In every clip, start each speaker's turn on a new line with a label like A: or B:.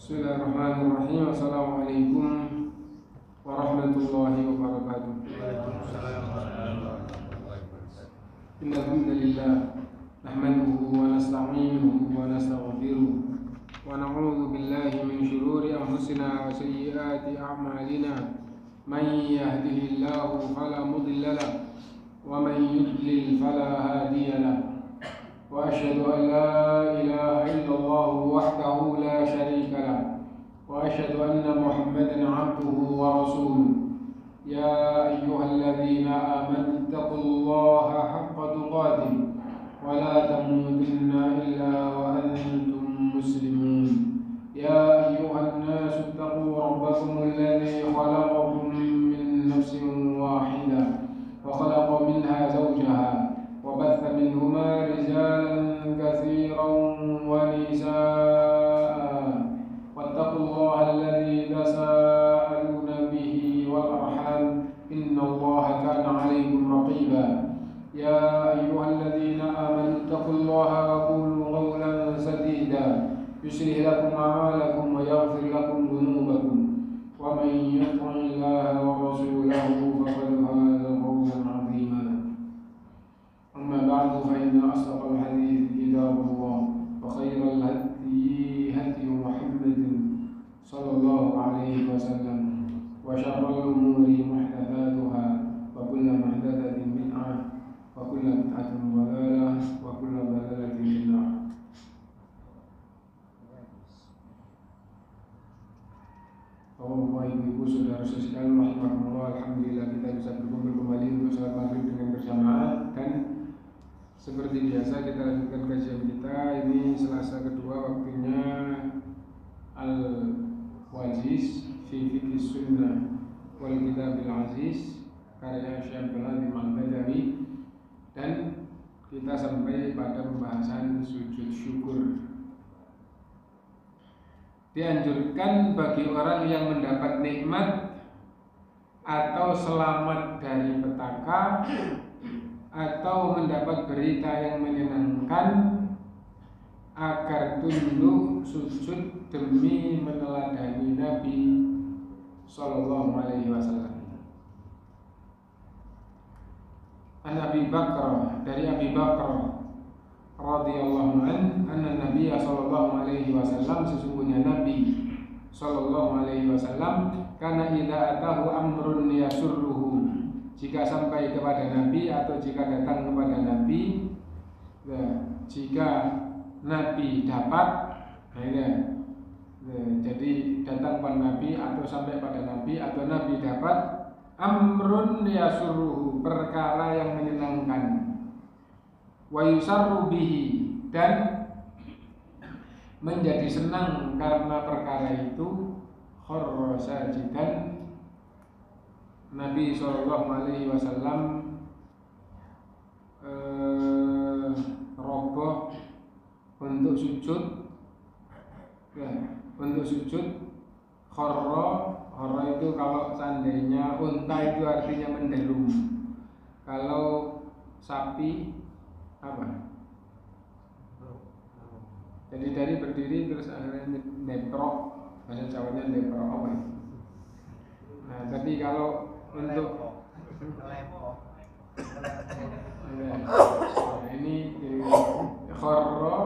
A: Bismillahirrahmanirrahim. Assalamualaikum warahmatullahi wabarakatuh. Innal hamdalillah nahmaduhu wa nasta'inuhu wa nastaghfiruh wa na'udzu billahi min shururi anfusina wa sayyiati a'malina. Man yahdihillahu fala mudilla lahu wa man yudlil fala hadiya lahu. Wa asyhadu an la ilaha illallah wahdahu la syarika lahu wa asyhadu anna Muhammadan 'abduhu wa rasuluh. Ya ayyuhalladzina amanu taqullaha haqqa tuqatih wa la tamutunna illa wa antum muslimun. Ya ayyuhan nasu taqu rabbakum alladzi khalaqakum min nafsin wahidah wa khalaqa minha zawjaha وبث منهما رجالا كثيرا ونساء واتقوا الله الذي تساءلون به والأرحام إن الله كان عليكم رقيبا. يا أيها الذين آمنوا اتقوا الله وقولوا قولا سديدا يصلح لكم أعمالكم ويغفر لكم ذنوبكم ومن يطع الله ورسوله فقد فاز فوزا عظيما. أما بعد فإن أصدق الحديث كتاب الله وخير الهدي هدي محمد صلى الله عليه وسلم وشر الأمور محدثاتها وكل محدثة بدعة وكل بدعة ضلالة وكل ضلالة في النار. Bapak Ibu saudara sekalian rahimakumullah, alhamdulillah kita bisa berkumpul kembali untuk salat maghrib dengan berjamaah, dan seperti biasa kita lanjutkan kajian kita. Ini Selasa kedua, waktunya Al-Wajiz fi Fiqh Sunnah wal Kitabil Aziz karya Syekh Abdullah bin Al-Badawi, dan kita sampai pada pembahasan sujud syukur. Dianjurkan bagi orang yang mendapat nikmat atau selamat dari petaka atau mendapat berita yang menyenangkan agar tunduk sujud demi meneladani Nabi Sallallahu Alaihi Wasallam. An Abi Bakar, dari Abi Bakar radhiyallahu anna Nabi sallallahu alaihi wasallam, sesungguhnya Nabi sallallahu alaihi wasallam, kana idza atahu amrun yasurruhu, jika sampai kepada Nabi atau jika datang kepada Nabi, jika Nabi dapat, jadi datang kepada Nabi atau sampai pada Nabi atau Nabi dapat amrun yasurruhu, perkara yang menyenangkan, wa yusarru bihi, dan menjadi senang karena perkara itu, kharra sajidan, Nabi sallallahu alaihi wasallam roboh untuk sujud, untuk sujud. Kharra itu kalau seandainya unta itu artinya mendelum, kalau sapi apa? Jadi dari berdiri terus akhirnya neprok, bahasa Jawanya neprok apa ya? Nah, tapi kalau untuk ini kharra,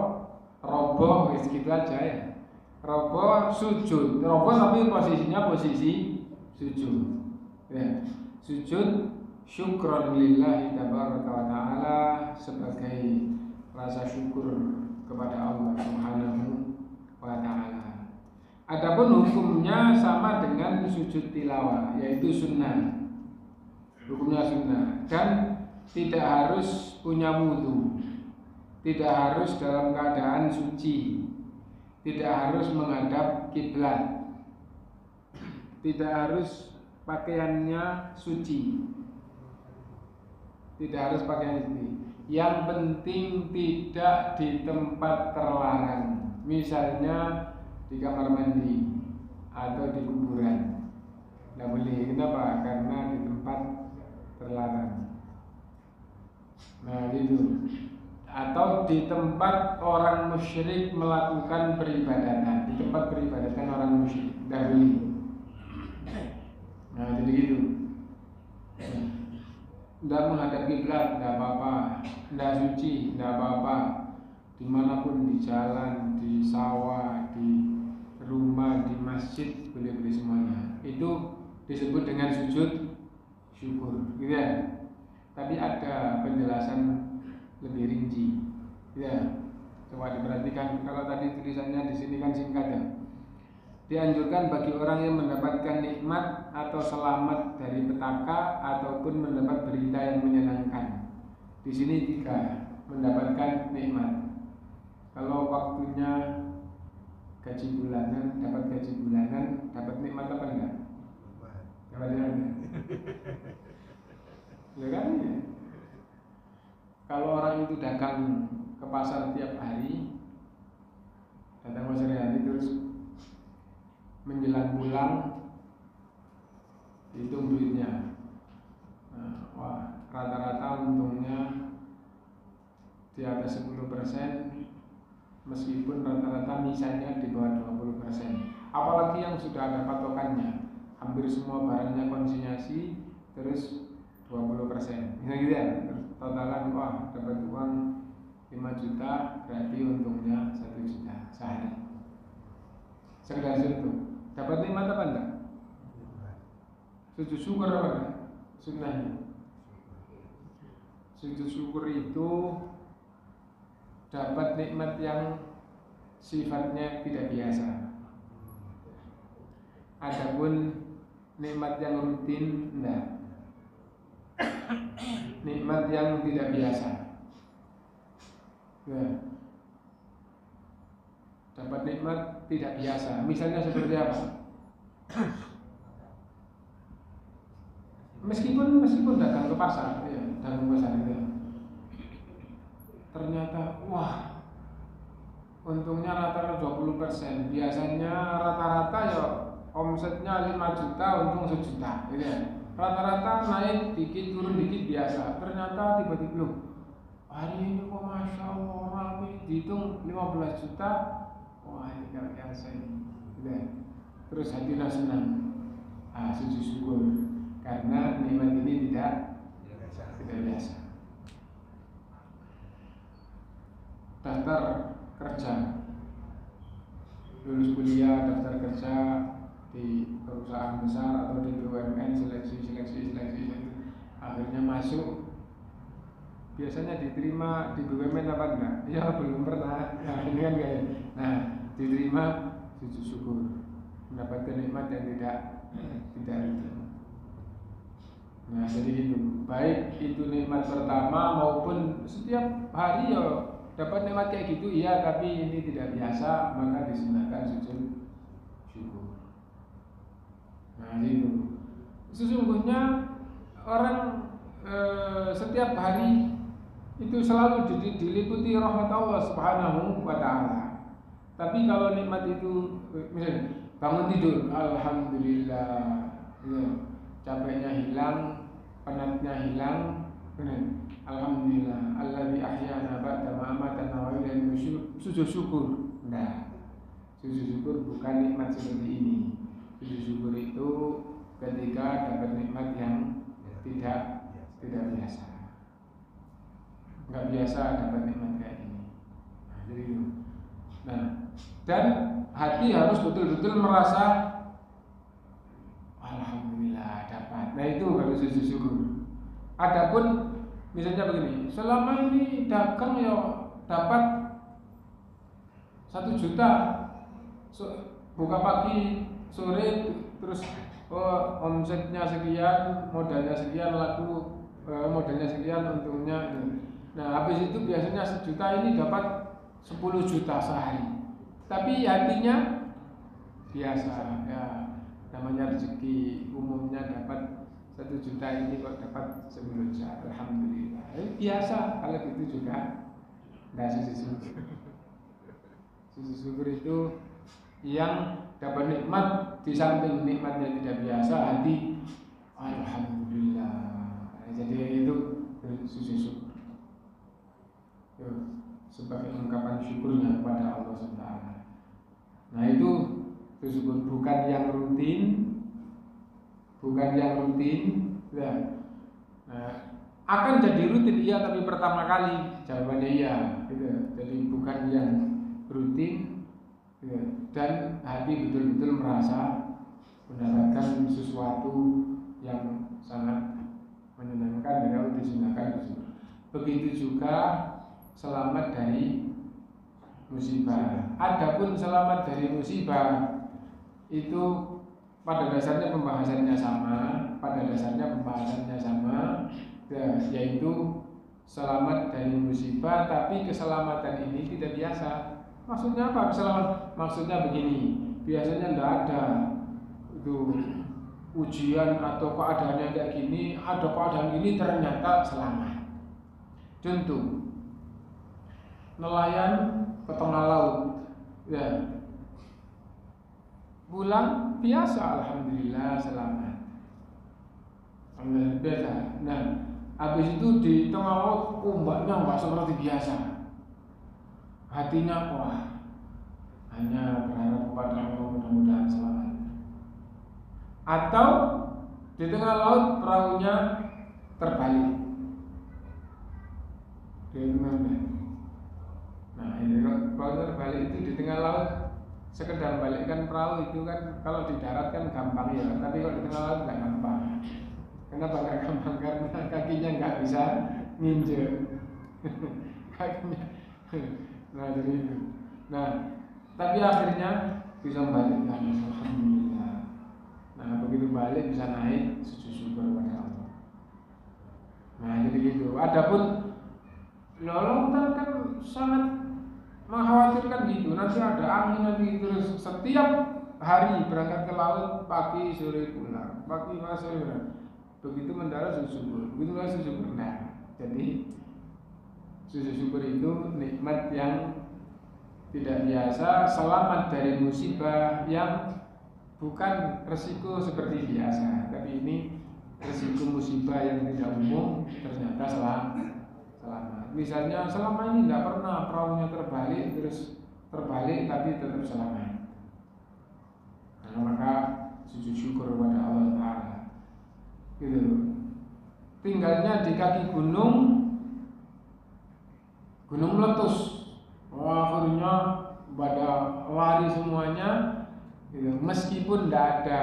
A: roboh, gitu aja ya. Roboh sujud, roboh tapi posisinya posisi sujud. Ya, sujud syukran lillahi tabaraka wa ta'ala, sebagai rasa syukur kepada Allah Subhanahu wa ta'ala. Adapun hukumnya sama dengan sujud tilawah, yaitu sunnah. Hukumnya sunnah, dan tidak harus punya wudu, tidak harus dalam keadaan suci, tidak harus menghadap kiblat, tidak harus pakaiannya suci, tidak harus pakaian suci. Yang penting tidak di tempat terlarang, misalnya di kamar mandi atau di kuburan. Tidak boleh. Kenapa? Karena di tempat terlarang. Nah itu. atau di tempat orang musyrik melakukan peribadatan, di tempat peribadatan orang musyrik dahulu. Nah, jadi gitu. Tidak menghadap kiblat, tidak apa-apa. Tidak suci, tidak apa-apa. Dimanapun, di jalan, di sawah, di rumah, di masjid, boleh-boleh semuanya. Itu disebut dengan sujud syukur, gitu ya. Tapi ada penjelasan lebih rinci, ya. Coba diperhatikan. Kalau tadi tulisannya di sini kan singkat ya. Dianjurkan bagi orang yang mendapatkan nikmat atau selamat dari petaka ataupun mendapat berita yang menyenangkan. Di sini 3, mendapatkan nikmat. Kalau waktunya gaji bulanan, dapat gaji bulanan, dapat nikmat apa enggak? Dapat nikmat. Ya kan? Kalau orang itu dagang ke pasar tiap hari, datang pasar hari terus menjelang pulang hitung duitnya. Nah, wah, rata-rata untungnya di atas 10%, meskipun rata-rata misalnya di bawah 20%. Apalagi yang sudah ada patokannya, hampir semua barangnya konsinyasi, terus 20%. Misalnya gitu ya, totalan wah dapat uang 5 juta, berarti untungnya 1 juta sehari. Sekedar itu dapat nikmat apa enggak? Sujud syukur apa enggak? Sunnahnya. Sujud syukur itu dapat nikmat yang sifatnya tidak biasa. Adapun nikmat yang rutin enggak. Nikmat yang tidak biasa. Ya. Dapat nikmat tidak biasa. Misalnya seperti apa? Meskipun datang ke pasar, ya, datang ke pasar itu. Ternyata wah, untungnya rata-rata 20%. Biasanya rata-rata ya omsetnya 5 juta, untung 1 juta, gitu ya. Rata-rata naik dikit, turun dikit biasa. Ternyata tiba-tiba loh, hari ini kok masya Allah ramai, dihitung 15 juta. Wah, ini gak biasa ini, gitu ya. Terus hatinya senang, sujud syukur karena nikmat ini tidak biasa. Daftar kerja, lulus kuliah, daftar kerja di perusahaan besar atau di BUMN, seleksi, akhirnya masuk. Biasanya diterima di BUMN apa enggak? Ya belum pernah. Nah, ini kan kayak, nah diterima, sujud syukur, mendapatkan nikmat yang tidak rutin. Nah, jadi itu baik itu nikmat pertama maupun setiap hari ya dapat nikmat kayak gitu, iya, tapi ini tidak biasa, maka disunahkan sujud syukur. Nah, itu sesungguhnya orang setiap hari itu selalu diliputi rahmat Allah Subhanahu wa Ta'ala. Tapi kalau nikmat itu misalnya bangun tidur, alhamdulillah, ya, capeknya hilang, penatnya hilang, benar. Alhamdulillah, alladzi ahyana ba'da ma amatana wa ilaihi nusyur. Sujud syukur. Nah, sujud syukur bukan nikmat seperti ini. Sujud syukur itu ketika dapat nikmat yang tidak biasa. Enggak biasa dapat nikmat kayak ini. Nah, jadi itu. Nah, dan hati harus betul-betul merasa alhamdulillah dapat. Nah, itu harus sujud syukur. Adapun misalnya begini, selama ini dagang ya dapat 1 juta, buka pagi, sore, terus omsetnya sekian, modalnya sekian, laku modalnya sekian, untungnya. Nah, habis itu biasanya 1 juta ini dapat 10 juta sehari. Tapi hatinya biasa, ya namanya rezeki, umumnya dapat 1 juta ini kok dapat 10 juta, alhamdulillah. Biasa, kalau gitu juga nggak sujud syukur. Sujud syukur itu yang dapat nikmat, di samping nikmatnya tidak biasa, hati alhamdulillah. Jadi itu sujud syukur. sebagai ungkapan syukurnya kepada Allah SWT. Nah itu disebut bukan yang rutin, ya. Nah, akan jadi rutin iya, tapi pertama kali jawabannya iya, gitu. Jadi bukan yang rutin, gitu. Dan hati betul-betul merasa mendapatkan sesuatu yang sangat menyenangkan kalau disunahkan. Begitu juga selamat dari musibah. Adapun selamat dari musibah itu pada dasarnya pembahasannya sama, yaitu selamat dari musibah, tapi keselamatan ini tidak biasa. Maksudnya apa? Maksudnya begini, biasanya tidak ada itu ujian atau keadaannya kayak gini, ada keadaan gini ternyata selamat. Contoh, nelayan ke tengah laut, ya, pulang biasa, alhamdulillah selamat, alhamdulillah biasa. Nah, habis itu di tengah laut ombaknya nggak seperti biasa, hatinya wah, hanya berharap kepada Allah mudah-mudahan selamat. Atau di tengah laut perahunya terbalik, nah ini perahu terbalik itu di tengah laut. Sekedar balikkan perahu itu kan kalau di darat kan gampang ya, tapi kalau di tengah laut nggak gampang. Kenapa nggak gampang? Karena kakinya nggak bisa nginjek kakinya. Nah jadi itu. Nah tapi akhirnya bisa balik, alhamdulillah. Nah begitu balik bisa naik, sujud syukur kepada Allah. Nah jadi gitu. Adapun lautan kan sangat mengkhawatirkan gitu, nanti ada angin nanti terus setiap hari berangkat ke laut, pagi sore pulang, pagi sore pulang. Begitu mendarat sujud syukur, begitu sujud syukur. Nah, jadi sujud syukur itu nikmat yang tidak biasa, selamat dari musibah yang bukan resiko seperti biasa, tapi ini resiko musibah yang tidak umum ternyata selamat. Misalnya selama ini tidak pernah perahunya terbalik tapi tetap selamat. Nah, maka sujud syukur kepada Allah Ta'ala. Gitu. Tinggalnya di kaki gunung meletus. Akhirnya pada lari semuanya. Gitu. Meskipun tidak ada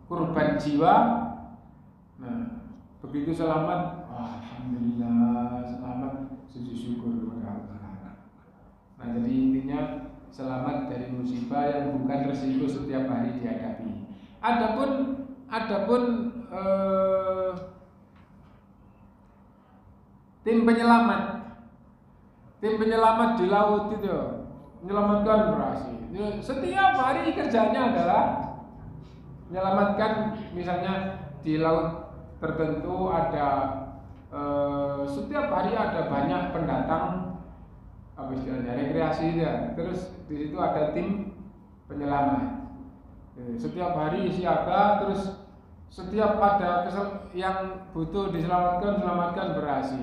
A: korban jiwa. Nah, begitu selamat, alhamdulillah selamat, sujud syukur kepada Allah. Nah, jadi intinya selamat dari musibah yang bukan resiko setiap hari dihadapi. Adapun tim penyelamat di laut itu menyelamatkan berhasil. Setiap hari kerjanya adalah menyelamatkan, misalnya di laut tertentu ada setiap hari ada banyak pendatang rekreasi ya. Terus di situ ada tim penyelamat. Setiap hari siaga, terus setiap ada yang butuh diselamatkan berhasil.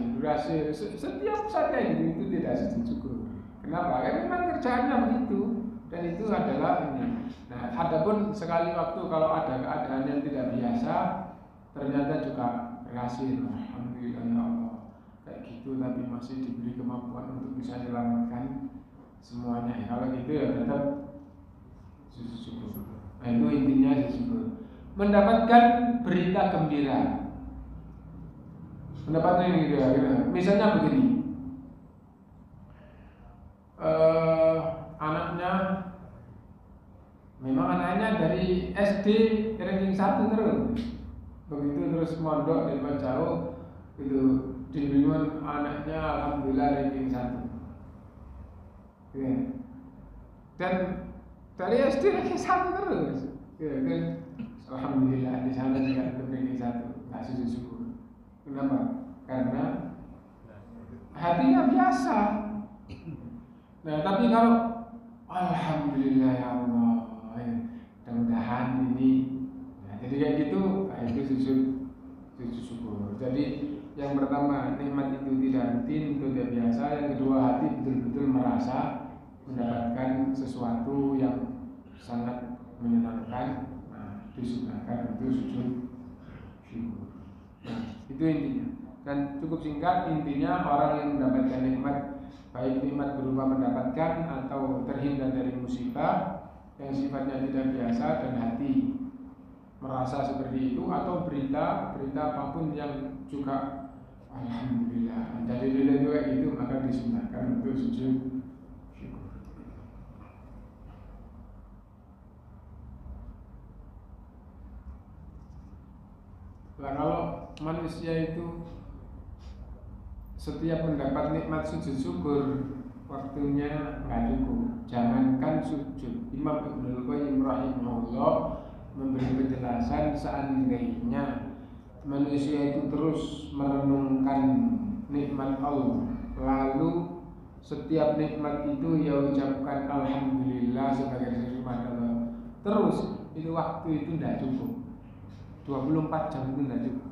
A: Setiap saja itu tidak sujud syukur. Kenapa? Karena memang kerjaannya begitu, dan itu adalah ini. Nah, adapun sekali waktu kalau ada keadaan yang tidak biasa, ternyata juga berhasil, alhamdulillah ya Allah. Kayak gitu tapi masih diberi kemampuan untuk bisa menyelamatkan semuanya. Kalau gitu ya tetap sujud syukur. Nah itu intinya sujud syukur. Mendapatkan berita gembira. Mendapatkan ini gitu ya. Misalnya begini, anaknya dari SD ranking 1 terus. Begitu terus mondok di jauh itu diberikan anaknya alhamdulillah ranking 1. Ya. Dan dari SD ranking 1 terus. Ya, kan? Alhamdulillah di sana juga ranking 1. Nggak sujud syukur. Kenapa? Karena hatinya biasa. Nah, tapi kalau alhamdulillah ya Allah, mudah-mudahan ini, nah, jadi kayak gitu, itu sujud syukur. Jadi Jadi yang pertama, nikmat itu tidak rutin, itu tidak biasa. Yang kedua, hati betul-betul merasa mendapatkan sesuatu yang sangat menyenangkan. Nah, disuguhkan untuk sujud syukur. Nah, itu intinya. Dan cukup singkat, intinya orang yang mendapatkan nikmat, baik nikmat berupa mendapatkan atau terhindar dari musibah yang sifatnya tidak biasa, dan hati merasa seperti itu, atau berita apapun yang juga alhamdulillah jadi juga itu, maka disunahkan untuk sujud syukur. Nah, kalau manusia itu setiap mendapat nikmat sujud syukur, waktunya nggak cukup. Jangankan sujud, Imam Ibnul Qayyim rahimahullah memberi penjelasan, seandainya manusia itu terus merenungkan nikmat Allah, lalu setiap nikmat itu ia ucapkan alhamdulillah sebagai nikmat Allah terus, itu waktu itu tidak cukup. 24 jam itu tidak cukup.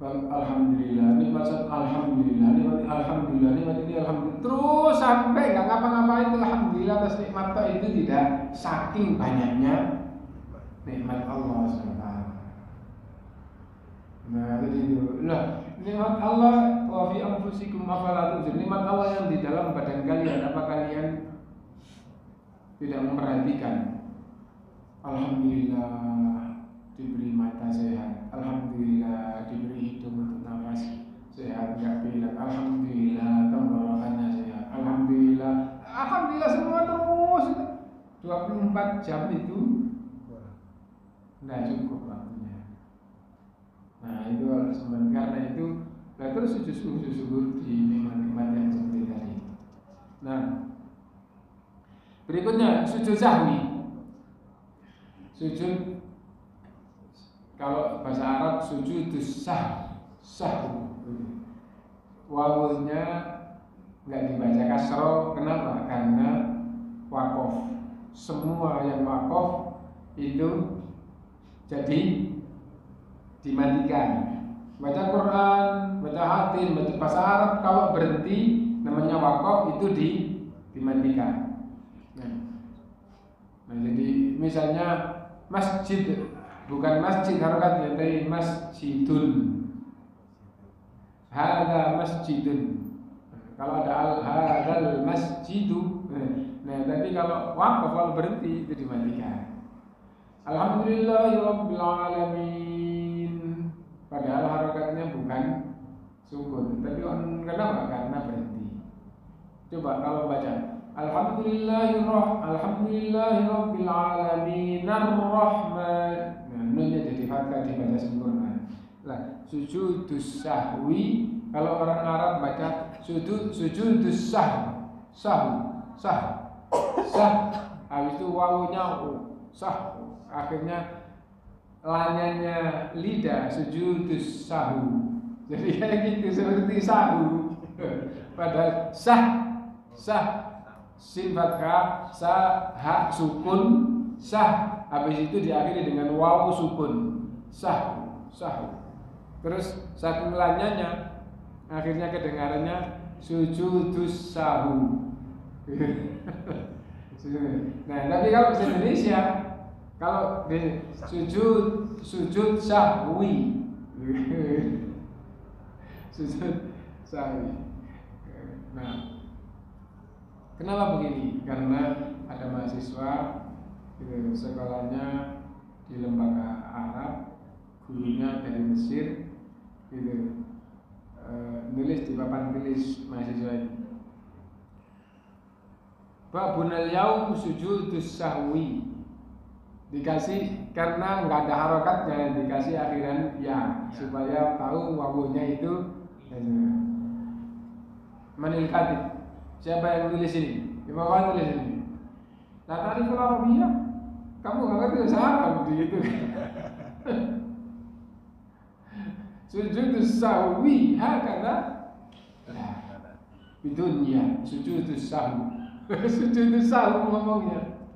A: Alhamdulillah, nikmat alhamdulillah, nikmat alhamdulillah, nikmat ini alhamdulillah, terus sampai nggak ngapa-ngapain itu alhamdulillah atas nikmat itu tidak, saking banyaknya nikmat Allah SWT. Nah itu, nikmat Allah wa fi anfusikum afala tubsirun, nikmat Allah yang di dalam badan kalian, apa kalian tidak memperhatikan? Alhamdulillah diberi mata sehat, alhamdulillah diberi hidung untuk nafas sehat, nggak bilang alhamdulillah tenggorokannya sehat, alhamdulillah semua terus 24 jam itu nggak cukup waktunya. Nah itu sebenarnya, karena itu terus sujud di nikmat-nikmat yang seperti tadi. Nah berikutnya sujud sahwi. Sujud, kalau bahasa Arab sujudus sahwu, wawunya nggak dibaca kasro. Kenapa? Karena wakof. Semua yang wakof itu jadi dimatikan. Baca Quran, baca hadis, baca bahasa Arab, kalau berhenti namanya wakof itu dimatikan. Nah, jadi misalnya masjid, bukan masjid harokatnya, tapi masjidun. Hadza masjidun. Kalau ada hadzal masjidu. Nah, tapi kalau wakaf, kalau berhenti itu dimatikan. Alhamdulillahirabbil alamin. Padahal harokatnya bukan sukun, tapi kenapa? Karena berhenti. Coba kalau baca Alhamdulillahirabbil alamin ar-rahman. Nah, nunnya jadi fathah, dibaca sempurna. Lah, sujudus sahwi, kalau orang Arab baca sujudus sah. Habis itu wawunya sah. Akhirnya lanyanya lidah, sujudus sahu. Jadi kayak gitu, seperti sahu. Padahal sah sin fathah, ha sukun, sah. Habis itu diakhiri dengan wawu sukun, sah. Terus saking lanyanya, akhirnya kedengarannya sujudus sahu. Nah, tapi kalau bahasa Indonesia, kalau di sujud sahwi. Sujud sahwi. Nah, kenapa begini? Karena ada mahasiswa gitu, sekolahnya di lembaga Arab, gurunya dari Mesir, gitu, nulis di papan tulis mahasiswa ini, babunal yaum sujudus sahwi, dikasih karena nggak ada harokatnya, dikasih akhiran ya, supaya tahu wawunya itu manil katib. Siapa yang tulis ini? Siapa tulis ini? La ta'riful Arabiyyah? Kamu nggak ngerti bahasa Arab begitu. Sujudus sahwi hakada bidunya sujudus sahwi. Sujudus sahwi ngomongnya.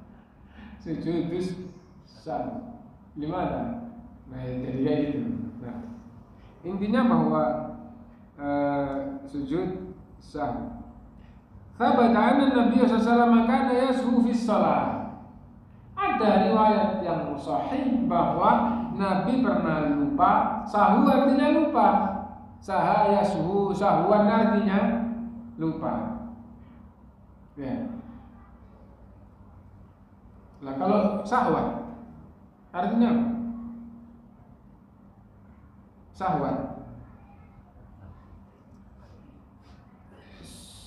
A: Sujudus sahwi. Gimana? Nah, jadi kayak gitu. Nah, Intinya bahwa sujud sahwi. Thabata anna Nabi sallallahu alaihi wasallam kana yashu fi shalah. Ada riwayat yang sahih bahwa Nabi pernah lupa. Sahwu artinya lupa. Saha yashu, sahwan artinya lupa. Ya. Nah, kalau sahwan artinya apa? Sahwan.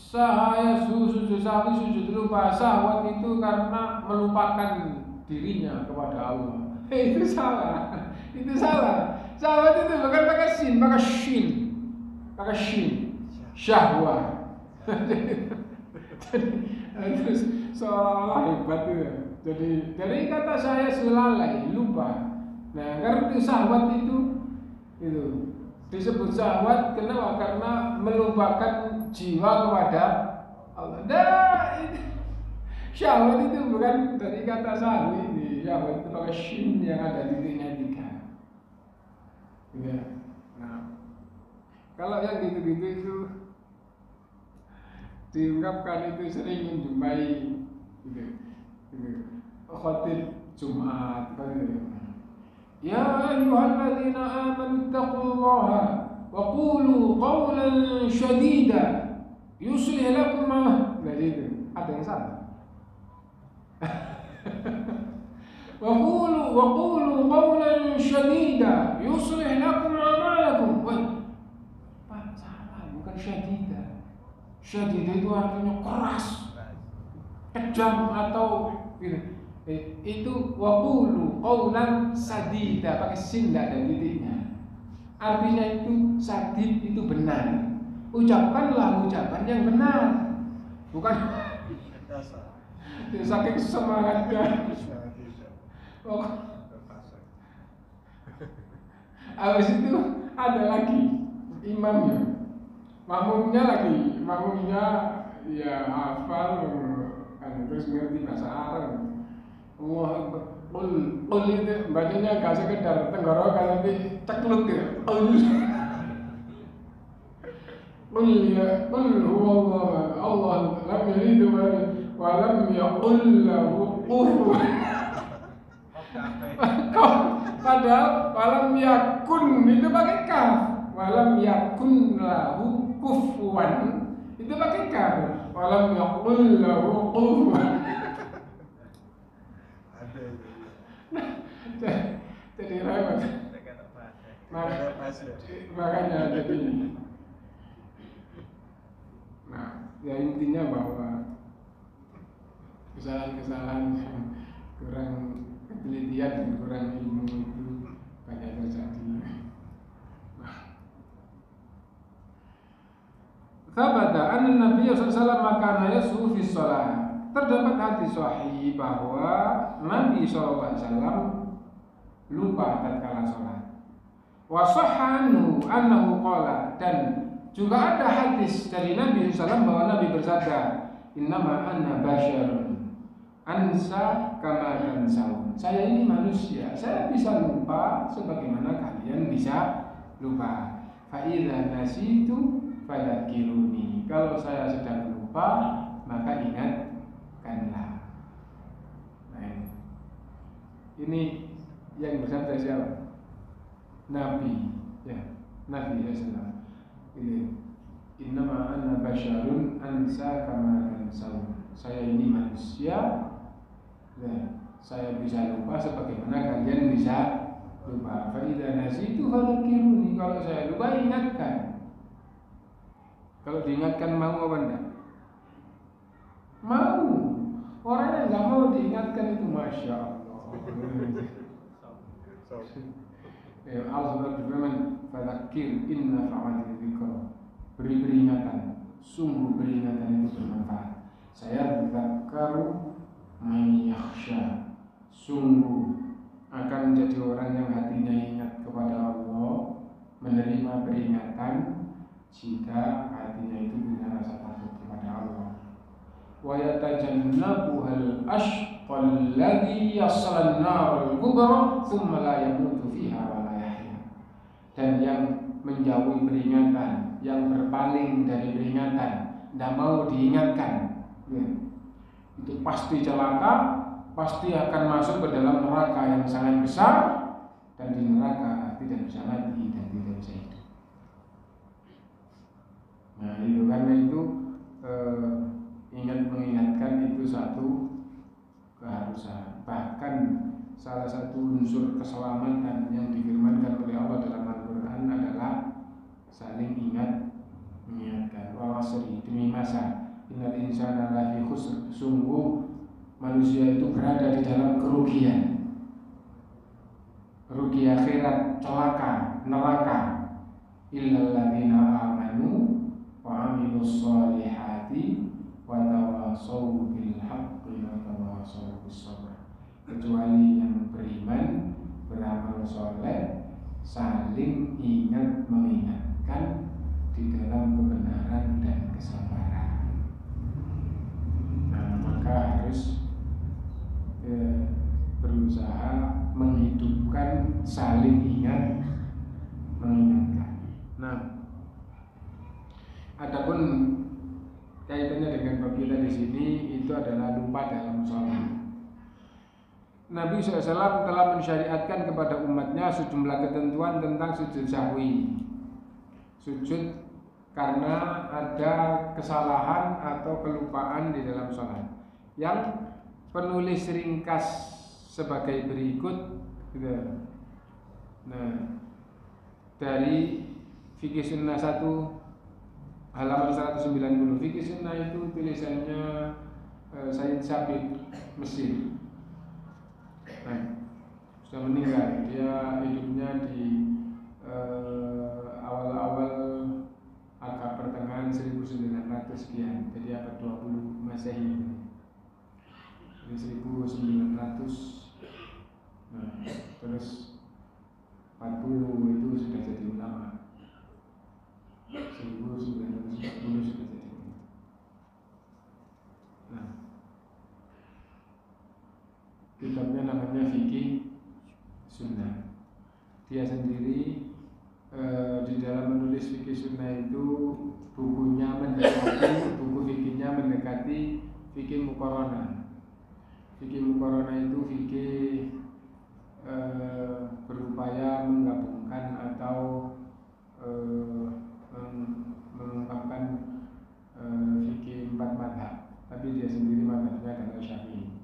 A: Sahaya sujud sahwi, sujud lupa. Sahwat itu karena melupakan dirinya kepada Allah. Itu salah. Itu salah. Sahwat itu bukan pakai sin, pakai shin. Pakai shin. Syahwat. Terus seolah-olah hebat itu. Jadi dari kata saya sulalai, lupa. Nah, karena itu sahwat itu disebut sahwat kenapa? Karena melupakan jiwa kepada Allah. Nah, itu syahwat itu bukan dari kata sahwi ini. Syahwat itu pakai shin yang ada titiknya 3. Ya. Nah, kalau yang gitu-gitu itu diungkapkan itu sering menjumpai gitu. Khotib Jumat gitu. Ya ayyuhalladzina amanu taqullaha wa qulu qawlan syadida yuslih lakum ma. Jadi itu ada yang salah. Wa qulu qawlan syadida yuslih lakum a'malakum. Pak, salah, bukan syadida. Syadida itu artinya keras, kejam atau gitu. Itu waqulu qaulan sadida, pakai sin enggak ada titiknya. Artinya itu sadid itu benar. Ucapkanlah ucapan yang benar. Bukan saking semangatnya. Habis itu ada lagi imamnya. Makmumnya ya hafal terus ngerti bahasa Arab. Allah Akbar. Qul itu bacanya gak sekedar tenggorokan tapi cekluk ya. Qul huwallahu Allah lam yalid wa lam yaqul lahu kufuwan. Padahal walam yakun itu pakai kaf. Walam yakun lahu kufuwan itu pakai kaf. Walam yaqul lahu kufuwan. Jadi repot. Makanya jadi. Nah, ya intinya bahwa kesalahan-kesalahan yang kurang penelitian dan kurang ilmu itu banyak terjadi. Thabata anna Nabi sallallahu alaihi wasallam kana yashu fi shalah. Terdapat hadis sahih bahwa Nabi sallallahu alaihi wasallam lupa tatkala salat. Wa sahha annahu qala, dan juga ada hadis dari Nabi sallallahu alaihi wasallam bahwa Nabi bersabda, "Innama anna basyarun ansa kama tansawun." Saya ini manusia, saya bisa lupa sebagaimana kalian bisa lupa. Fa idza nasitu fadzakiruni. Kalau saya sedang lupa, maka ingatkanlah. Nah, ini yang bersabda siapa? Nabi, ya, Nabi sallallahu alaihi. Innama ana basyarun ansa kama tansawun. Saya ini manusia, ya, saya bisa lupa sebagaimana kalian bisa lupa. Fa idza nasitu fadzakiruni. Kalau saya lupa, ingatkan. Kalau diingatkan mau apa enggak? Mau. Orang yang enggak mau diingatkan itu masya Allah. Ya, Allah berfirman, "Fadzakir inna fa'atil dzikra." Beri peringatan, sungguh peringatan itu bermanfaat. Saya dzakaru may yakhsha. Sungguh akan menjadi orang yang hatinya ingat kepada Allah, menerima peringatan jika hatinya itu punya rasa takut kepada Allah. Wa yatajannabuhal ashqal ladzi yaslan narul kubra thumma la yamutu fiha wa la yahya. dan yang menjauhi peringatan, yang berpaling dari peringatan, tidak mau diingatkan, ya, itu pasti celaka, pasti akan masuk ke dalam neraka yang sangat besar, dan di neraka tidak bisa mati dan tidak bisa hidup. Nah itu karena itu mengingatkan itu satu keharusan. Bahkan salah satu unsur keselamatan yang difirmankan oleh Allah dalam Al-Quran adalah saling mengingatkan. Wal 'asri, demi masa, innal insana lafi khusr, sungguh manusia itu berada di dalam kerugian, rugi akhirat, celaka, neraka, illal ladzina amanu wa 'amilus sholihati wa tawassaw bil haqqi wa tawassaw bis sabr, kecuali yang beriman, beramal soleh, saling ingat mengingatkan di dalam kebenaran dan kesabaran. Nah, maka harus berusaha menghidupkan saling ingat mengingatkan. Nah, adapun kaitannya dengan bab kita di sini itu adalah lupa dalam sholat. Nabi SAW telah mensyariatkan kepada umatnya sejumlah ketentuan tentang sujud sahwi. Sujud karena ada kesalahan atau kelupaan di dalam sholat, yang penulis ringkas sebagai berikut, gitu. Nah, dari Fikih Sunnah 1 halaman 190. Fikih Sunnah itu tulisannya Sayyid Sabiq, Mesir. Nah, sudah meninggal. Dia hidupnya di awal-awal abad pertengahan 1900 sekian. Jadi abad 20 Masehi. Di 1900. Nah, terus 40 itu sudah jadi ulama. 1940 sudah jadi ulama. Nah, kitabnya namanya Fikih Sunnah. Dia sendiri di dalam menulis Fikih Sunnah itu bukunya mendekati, buku fikihnya mendekati Fikih Muqaranah. Fikih Muqaranah itu fikih berupaya menggabungkan atau mengungkapkan fikih 4 mazhab, tapi dia sendiri mazhabnya adalah Syafi'i.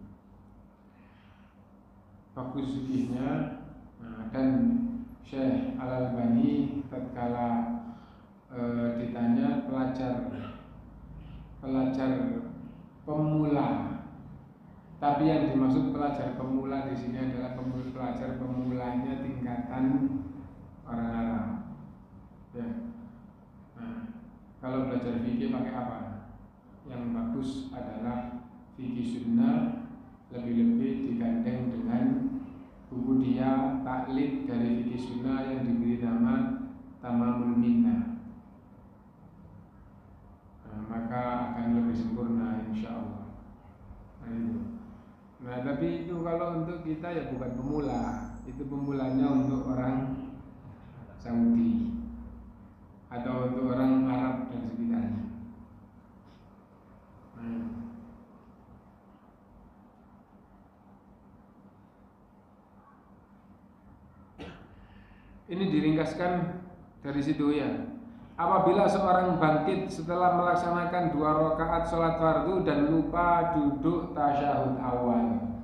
A: Bagus fikihnya. Nah, dan Syekh Al-Albani tatkala ditanya pelajar pemula, tapi yang dimaksud pelajar pemula di sini adalah pelajar pemulanya tingkatan orang Arab. Ya. Nah, kalau belajar fikih pakai apa? Yang bagus adalah Fikih Sunnah, lebih-lebih digandeng dengan buku dia taklid dari Fikih Sunnah yang diberi nama Tamamul Minnah. Nah, maka akan lebih sempurna insyaallah. Nah, tapi itu kalau untuk kita ya bukan pemula, itu pemulanya untuk orang Saudi atau untuk orang Arab dan sekitarnya. Ini diringkaskan dari situ ya. Apabila seorang bangkit setelah melaksanakan 2 rakaat sholat fardu dan lupa duduk tasyahud awal,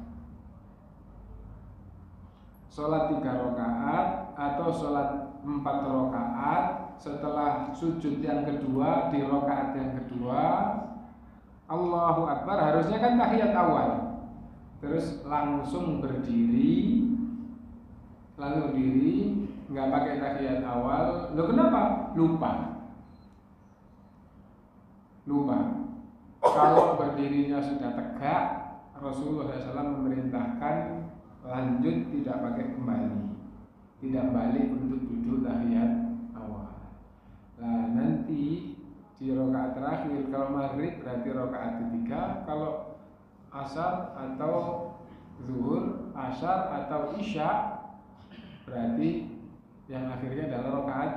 A: sholat 3 rakaat atau sholat 4 rakaat, setelah sujud yang kedua di rakaat yang kedua, Allahu Akbar, harusnya kan tahiyat awal, terus langsung berdiri, nggak pakai tahiyat awal. Loh, kenapa? Lupa. Kalau berdirinya sudah tegak, Rasulullah SAW memerintahkan lanjut, tidak pakai kembali, tidak balik untuk duduk tahiyat awal. Nah, nanti di rakaat terakhir, kalau maghrib berarti rakaat ketiga, kalau asar atau zuhur, asar atau isya berarti Yang akhirnya adalah rakaat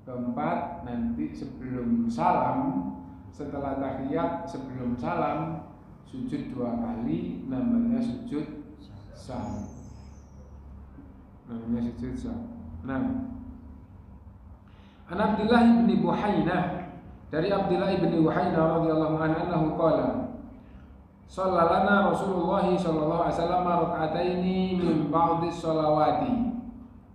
A: keempat, nanti sebelum salam, setelah tahiyat sebelum salam sujud 2 kali, namanya sujud sahwi. Namanya sujud sahwi. Nah, An Abdullah bin Buhainah, dari Abdullah bin Buhainah radhiyallahu anhu qala Sallalana Rasulullah sallallahu alaihi wasallam raka'ataini min ba'di sholawati.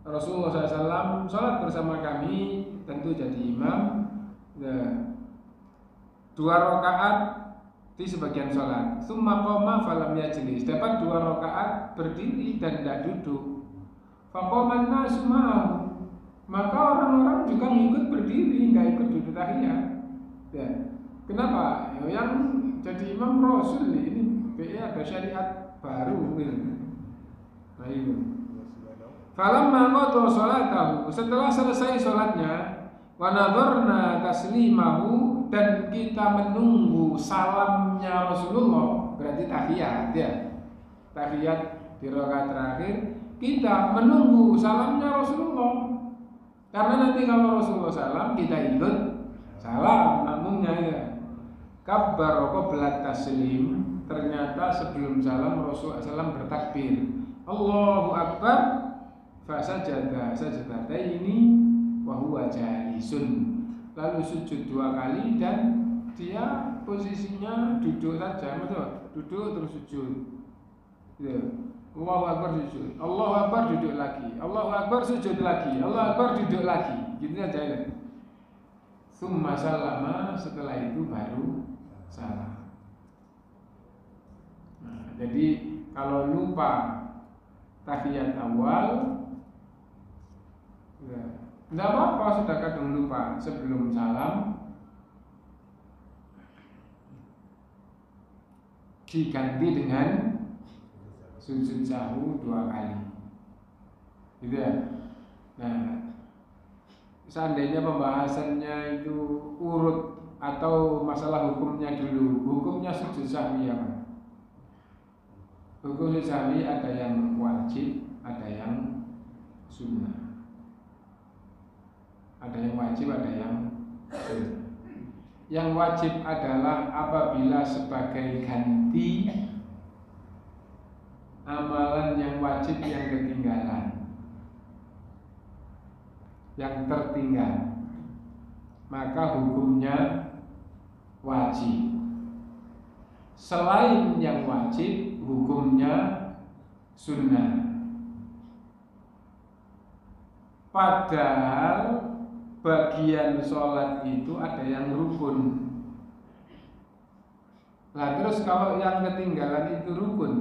A: Rasulullah SAW salat bersama kami, tentu jadi imam, 2 rakaat di sebagian salat. Tsumma qama falam yajlis. Dapat 2 rakaat berdiri dan tidak duduk. Faqaman nas ma'ahu. Maka orang-orang juga ngikut berdiri, enggak ikut duduk tahiyat. Ya. Kenapa? Yang jadi imam Rasul ini ada syariat baru gitu. Nah itu. Falamma qada sholatahu, setelah selesai sholatnya, wa nadharna taslimahu, dan kita menunggu salamnya Rasulullah, berarti tahiyat ya. Tahiyat di rakaat terakhir, kita menunggu salamnya Rasulullah. Karena nanti kalau Rasulullah salam, kita ikut salam, makmumnya ya. Kabbar qabla taslim, ternyata sebelum salam Rasulullah SAW bertakbir, Allahu Akbar, fasajada sajadataini wa huwa jalisun, lalu sujud 2 kali dan dia posisinya duduk saja, betul? Duduk terus sujud. Ya. Allahu Akbar sujud, Allahu Akbar duduk lagi, Allahu Akbar sujud lagi, Allahu Akbar duduk lagi, gitu aja ya. Summa salama, setelah itu baru salam. Nah, jadi kalau lupa tahiyat awal, tidak apa-apa, sudah kadang lupa sebelum salam, diganti dengan sujud sahwi 2 kali, gitu ya. Nah, seandainya pembahasannya itu urut atau masalah hukumnya dulu, hukumnya sujud sahwi apa? Hukum sujud sahwi ada yang wajib, ada yang sunnah. Ada yang wajib, ada yang sunnah. Yang wajib adalah apabila sebagai ganti amalan yang wajib yang ketinggalan, yang tertinggal, maka hukumnya wajib. Selain yang wajib, hukumnya sunnah. Padahal bagian sholat itu ada yang rukun. Nah terus kalau yang ketinggalan itu rukun,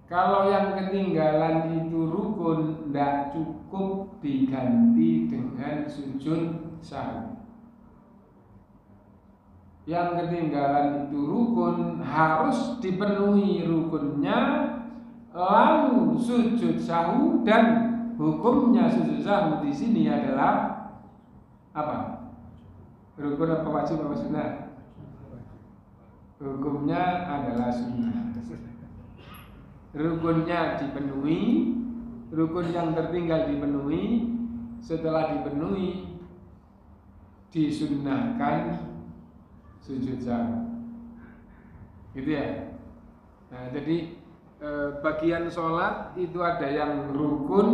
A: kalau yang ketinggalan itu rukun, tidak cukup diganti dengan sujud sahwi. Yang ketinggalan itu rukun, harus dipenuhi rukunnya, lalu sujud sahwi. Dan hukumnya sujud sahwi di sini adalah apa? Rukun apa wajib apa sunnah? Hukumnya adalah sunnah. Rukunnya dipenuhi, rukun yang tertinggal dipenuhi, setelah dipenuhi disunnahkan sujud sahwi. Gitu ya. Nah, jadi bagian sholat itu ada yang rukun,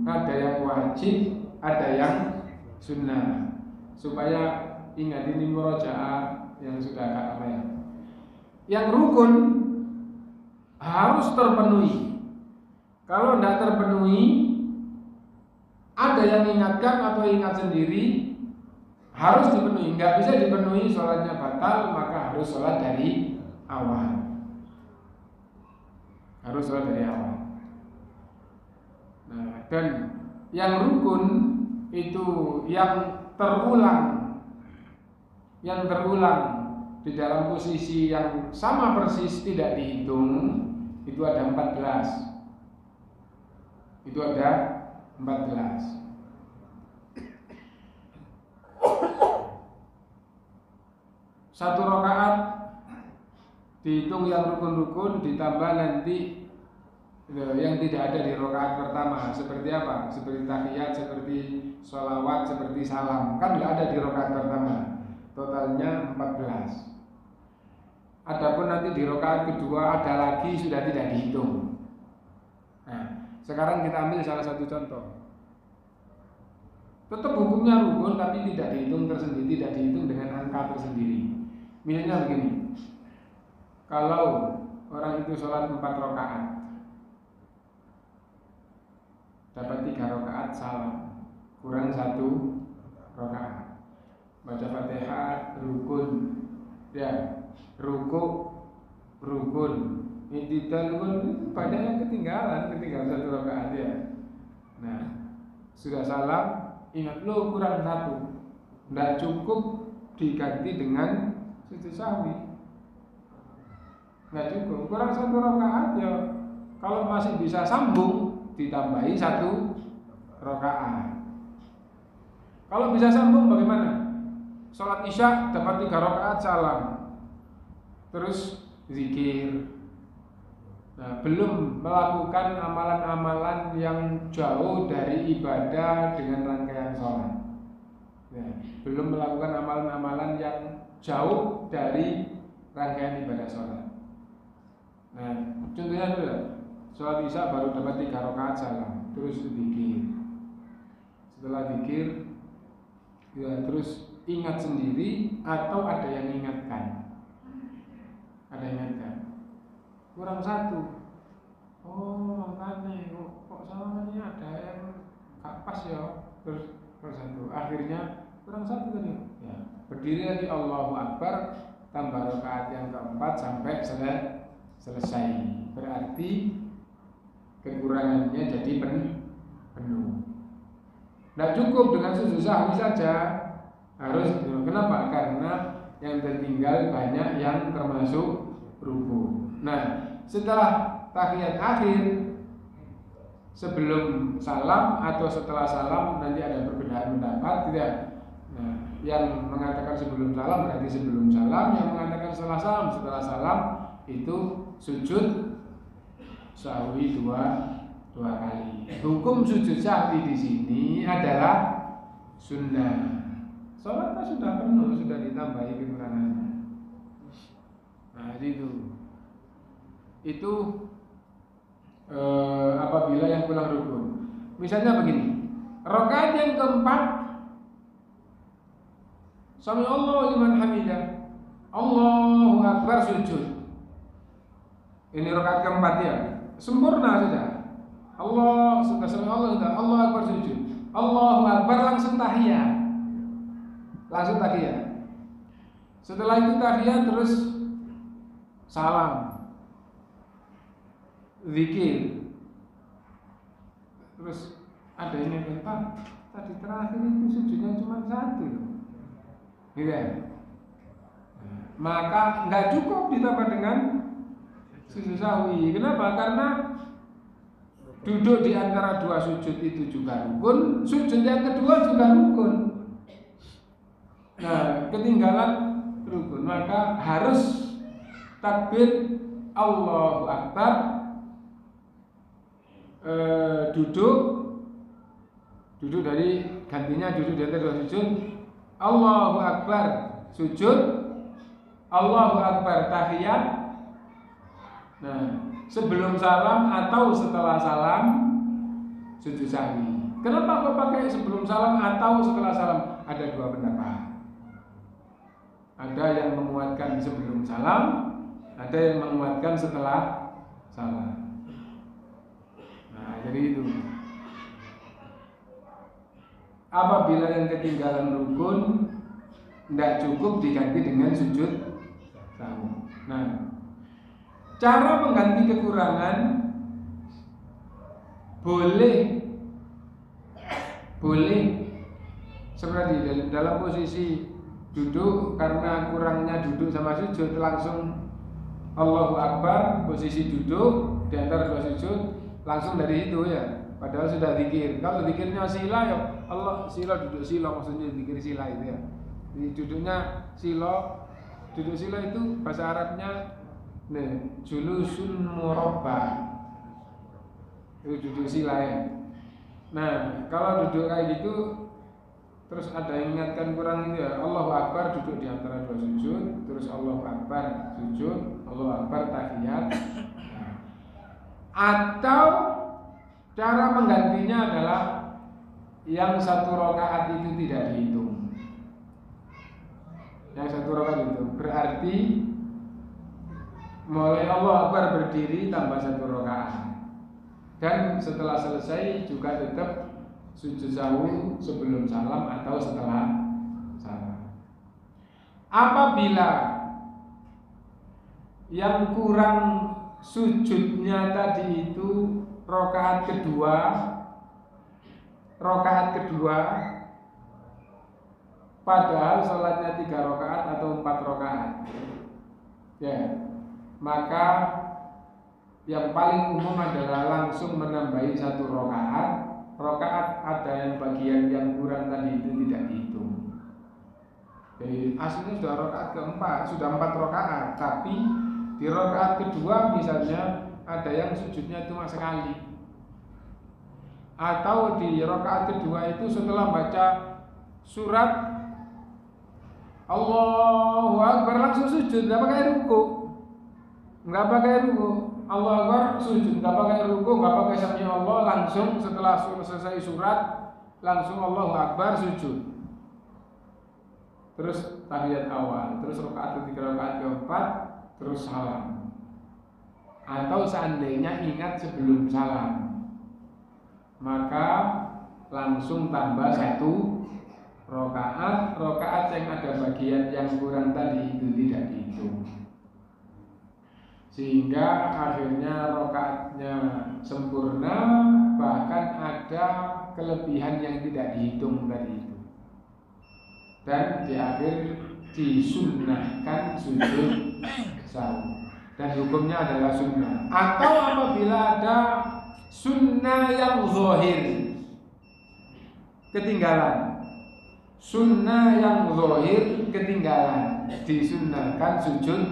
A: ada yang wajib, ada yang sunnah. Supaya ingat ini murojaah yang sudah apa ya? Yang rukun harus terpenuhi. Kalau tidak terpenuhi, ada yang ingatkan atau ingat sendiri, harus dipenuhi. Nggak bisa dipenuhi, sholatnya batal, maka harus sholat dari awal. Harus sholat dari awal. Nah, dan yang rukun itu yang terulang di dalam posisi yang sama persis tidak dihitung, itu ada 14. Itu ada 14. Satu rakaat dihitung yang rukun-rukun, ditambah nanti yang tidak ada di rakaat pertama. Seperti apa? Seperti tahiyat, seperti sholawat, seperti salam. Kan nggak ada di rakaat pertama. Totalnya 14. Adapun nanti di rakaat kedua ada lagi, sudah tidak dihitung. Nah, sekarang kita ambil salah satu contoh. Tetap hukumnya rukun tapi tidak dihitung tersendiri, tidak dihitung dengan angka tersendiri. Misalnya begini, kalau orang itu sholat 4 rakaat, dapat 3 rakaat salam, kurang 1 rakaat. Baca Fatihah rukun, ya, rukuk rukun, i'tidal rukun, banyak yang ketinggalan 1 rakaat ya. Nah, sudah salam, ingat lo kurang 1, tidak cukup diganti dengan sujud sahwi. Nggak cukup, kurang 1 rakaat ya. Kalau masih bisa sambung, ditambahi 1 rakaat. Kalau bisa sambung bagaimana? Sholat isya dapat 3 rakaat salam, terus zikir. Nah, belum melakukan amalan-amalan yang jauh dari ibadah dengan rangkaian sholat. Nah, belum melakukan amalan-amalan yang jauh dari rangkaian ibadah sholat. Nah, contohnya dulu, sholat isya baru dapat 3 rakaat salam, terus zikir. Setelah zikir, ya terus ingat sendiri atau ada yang ingatkan. Ada yang ingatkan. Kurang 1. Oh, makanya kok salahnya ada yang gak pas ya. Terus kurang 1. Akhirnya kurang 1 tadi. Ya, berdiri lagi Allahu Akbar, tambah rakaat yang keempat sampai selesai. Berarti kekurangannya jadi penuh. Tidak cukup dengan sujud sahwi saja, harus. Kenapa? Karena yang tertinggal banyak yang termasuk rukun. Nah, setelah tahiyat akhir, sebelum salam atau setelah salam nanti ada perbedaan pendapat, tidak? Nah, yang mengatakan sebelum salam berarti sebelum salam, yang mengatakan setelah salam itu sujud sahwi dua kali. Hukum sujud sahwi di sini adalah sunnah. Sholatnya sudah penuh, sudah ditambahi kekurangannya. Nah, itu apabila yang pulang rukun. Misalnya begini, rakaat yang keempat, Sami Allahu liman hamidah, Allahu Akbar sujud. Ini rakaat keempat ya, sempurna sudah. Allah sudah Sami Allah sudah, Allahu Akbar sujud, Allahu Akbar langsung tahiyat. Langsung tahiyat. Setelah itu tahiyat terus salam, zikir. Terus ada yang Pak, tadi terakhir itu sujudnya cuma 1 loh. Gitu ya? Maka nggak cukup ditambah dengan sujud sahwi. Kenapa? Karena duduk di antara 2 sujud itu juga rukun, sujud yang kedua juga rukun. Nah, ketinggalan rukun, maka harus takbir Allahu Akbar, duduk dari gantinya duduk di antara 2 sujud, Allahu Akbar sujud, Allahu Akbar tahiyat. Nah, sebelum salam atau setelah salam sujud sahwi. Kenapa kok pakai sebelum salam atau setelah salam? Ada 2 pendapat. Ada yang menguatkan sebelum salam, ada yang menguatkan setelah salam. Nah, jadi itu. Apabila yang ketinggalan rukun, tidak cukup diganti dengan sujud sahwi. Nah, cara mengganti kekurangan boleh seperti dalam posisi duduk, karena kurangnya duduk sama sujud langsung Allahu Akbar, posisi duduk di antara 2 sujud langsung dari itu ya. Padahal sudah zikir. Kalau zikirnya sila ya Allah sila, duduk sila, maksudnya zikir sila itu ya. Jadi duduknya sila, duduk sila itu bahasa Arabnya julusun murabba. itu duduk sila ya. Nah kalau duduk kayak gitu terus ada yang ingatkan kurang itu ya, Allahu Akbar duduk di antara dua sujud, terus Allahu Akbar sujud, Allahu Akbar tahiyat. Atau cara menggantinya adalah yang satu rakaat itu tidak dihitung. Yang satu rakaat itu berarti mulai Allahu Akbar berdiri tambah satu rakaat. Dan setelah selesai juga tetap sujud sahwi sebelum salam atau setelah salam. Apabila yang kurang sujudnya tadi itu rakaat kedua, padahal sholatnya 3 rakaat atau 4 rakaat, ya, maka yang paling umum adalah langsung menambahi 1 rakaat. Rakaat ada yang bagian yang kurang tadi itu tidak dihitung. Jadi aslinya sudah rakaat keempat, sudah 4 rakaat, tapi di rakaat kedua misalnya ada yang sujudnya cuma sekali. Atau di rakaat kedua itu setelah baca surat Allahu Akbar langsung sujud, nggak pakai ruku, Allahu Akbar sujud, nggak pakai ruku, nggak pakai sami Allah, langsung setelah selesai surat langsung Allahu Akbar sujud. Terus tahiyat awal, terus rakaat ketiga, rakaat keempat, terus salam. Atau seandainya ingat sebelum salam, maka langsung tambah 1 rakaat yang ada bagian yang kurang tadi itu tidak dihitung. Sehingga akhirnya rakaatnya sempurna, bahkan ada kelebihan yang tidak dihitung tadi itu. Dan di akhir disunnahkan sujud sahwi. Dan hukumnya adalah sunnah. Atau apabila ada sunnah yang zahir ketinggalan, disunnahkan sujud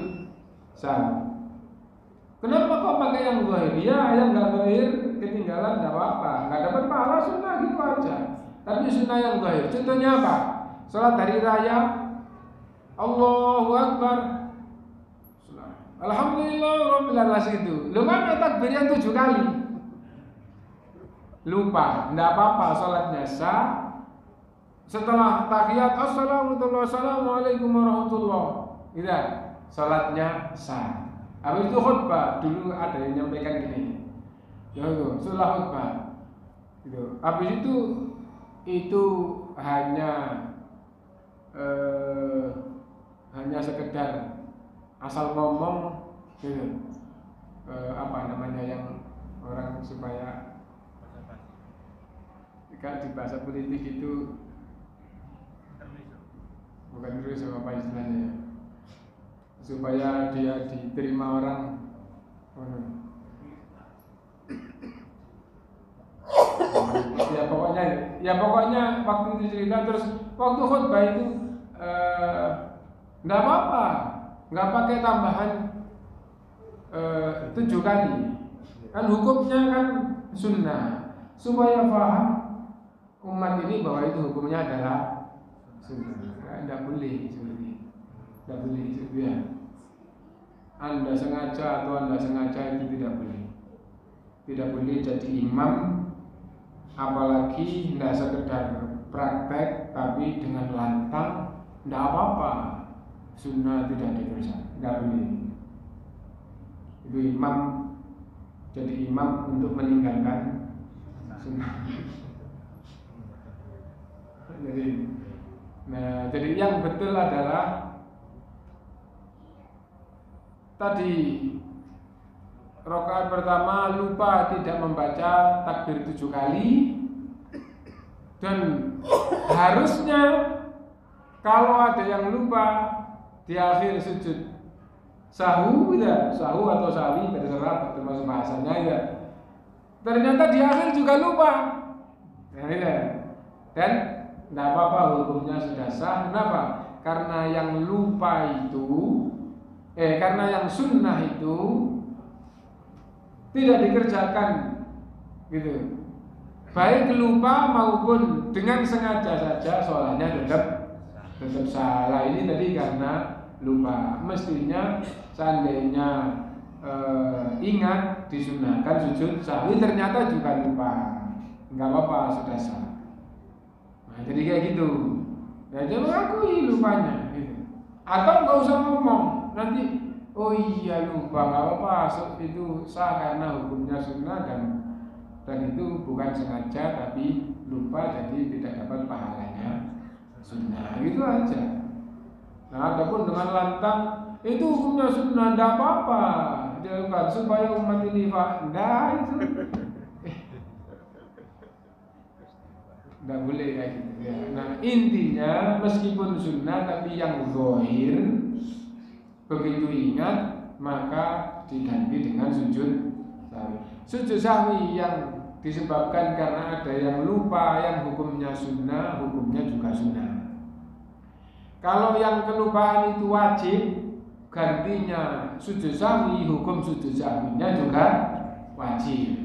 A: sahwi. Kenapa kok pakai yang zahir? Ya, yang nggak zahir ketinggalan nggak apa-apa, nggak dapat pahala, sunnah gitu aja. Tapi sunnah yang zahir, contohnya apa? Salat hari raya, Allahu Akbar, Alhamdulillah Rabbil Alamin itu. Lu mana takbirnya 7 kali? Lupa, nggak apa-apa, salatnya sah. Setelah tahiyat Assalamualaikum warahmatullahi wabarakatuh, salatnya sah. Habis itu khutbah, dulu ada yang nyampaikan gini, ya itu setelah khutbah, gitu. Habis itu hanya sekedar asal ngomong, gitu. Apa namanya yang orang supaya jika di bahasa politik itu bukan terus apa istilahnya, supaya dia diterima orang. Ya pokoknya waktu itu cerita, terus waktu khutbah itu nggak apa-apa, nggak pakai tambahan 7 kali. Kan hukumnya kan sunnah, supaya paham umat ini bahwa itu hukumnya adalah sunnah. Nggak boleh seperti itu. Tidak boleh itu ya. Anda sengaja atau Anda sengaja itu tidak boleh. Tidak boleh jadi imam, apalagi tidak sekedar praktek tapi dengan lantang, tidak apa-apa. Sunnah tidak dikerjakan, tidak boleh. Itu imam, jadi imam untuk meninggalkan sunnah. Jadi yang betul adalah tadi rakaat pertama lupa tidak membaca takbir 7 kali, dan harusnya kalau ada yang lupa di akhir sujud sahwi, atau sahwi terserah termasuk bahasanya ya, ternyata di akhir juga lupa, dan tidak apa-apa, hukumnya sudah sah. Kenapa? Karena yang lupa itu karena yang sunnah itu tidak dikerjakan gitu. Baik lupa maupun dengan sengaja saja sholatnya tetap salah. Ini tadi karena lupa. Mestinya seandainya ingat disunahkan sujud sahwi, ternyata juga lupa, nggak apa-apa, sudah sah. Nah, jadi kayak gitu. Ya jangan akui lupanya gitu. Atau nggak usah ngomong nanti, oh iya lupa, nggak apa-apa, itu sah karena hukumnya sunnah dan itu bukan sengaja tapi lupa, jadi tidak dapat pahalanya sunnah, itu aja. Nah, adapun dengan lantang itu hukumnya sunnah, tidak apa-apa dilakukan supaya umat ini itu tidak boleh kayak gitu ya. Nah intinya meskipun sunnah tapi yang zahir begitu ingat maka diganti dengan sujud sahwi. Sujud sahwi yang disebabkan karena ada yang lupa, yang hukumnya sunnah, hukumnya juga sunnah. Kalau yang kelupaan itu wajib, gantinya sujud sahwi, hukum sujud sahwinya juga wajib.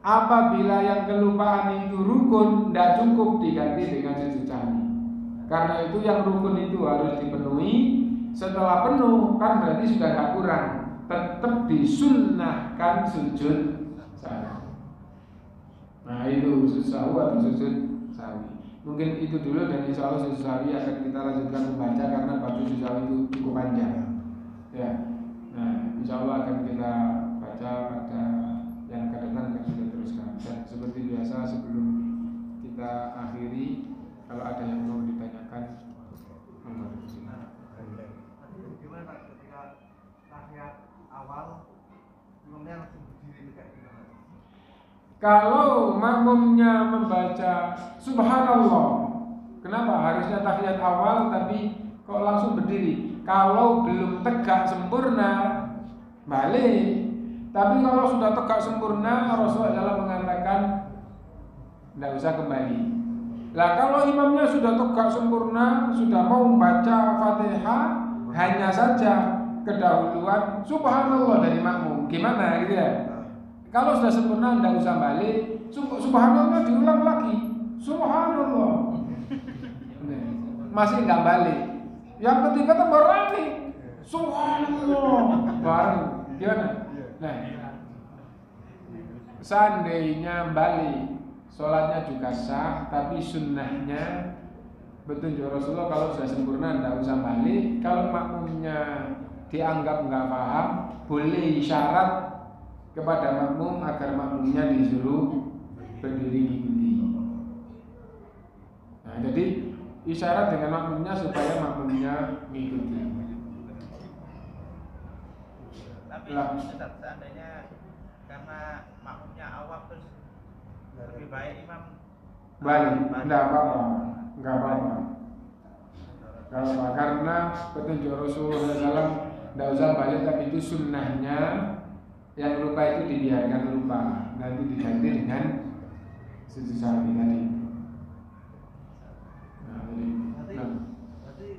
A: Apabila yang kelupaan itu rukun, tidak cukup diganti dengan sujud sahwi. Karena itu yang rukun itu harus dipenuhi. Setelah penuh kan berarti sudah tidak kurang, tetap disunnahkan sujud sahwi. Nah itu sujud sahwi atau sujud sahwi. Mungkin itu dulu dan insya Allah sujud sahwi akan kita lanjutkan membaca karena bab sujud sahwi itu cukup panjang. Ya, nah insya Allah akan kita baca pada yang akan datang dan kita teruskan. Dan seperti biasa sebelum kita akhiri, kalau ada yang mau ditanyakan,
B: gimana Pak ketika tahiyat awal imamnya langsung berdiri kayak gimana?
A: Kalau makmumnya membaca subhanallah, kenapa harusnya tahiyat awal tapi kok langsung berdiri? Kalau belum tegak sempurna balik. Tapi kalau sudah tegak sempurna, Rasulullah SAW mengatakan tidak usah kembali. Lah kalau imamnya sudah tegak sempurna, sudah mau membaca Fatihah, hanya saja kedahuluan subhanallah dari makmum, gimana gitu ya? Kalau sudah sempurna tidak usah balik, subhanallah diulang lagi, subhanallah, masih nggak balik. Yang ketiga tambah rame, subhanallah, baru gimana? Nah, seandainya balik, sholatnya juga sah, tapi sunnahnya petunjuk Rasulullah kalau sudah sempurna tidak usah balik. Kalau makmumnya dianggap nggak paham, boleh isyarat kepada makmum agar makmumnya disuruh berdiri ikuti. Nah, jadi isyarat dengan makmumnya supaya makmumnya mengikuti.
C: Tapi Ustaz, seandainya karena makmumnya awam terus lebih baik imam
A: balik, tidak apa-apa, nggak apa-apa. Karena petunjuk Rasulullah SAW tidak usah balik, tapi itu sunnahnya. Yang lupa itu dibiarkan lupa, nanti diganti dengan sujud sahwi tadi. Nah,
B: berarti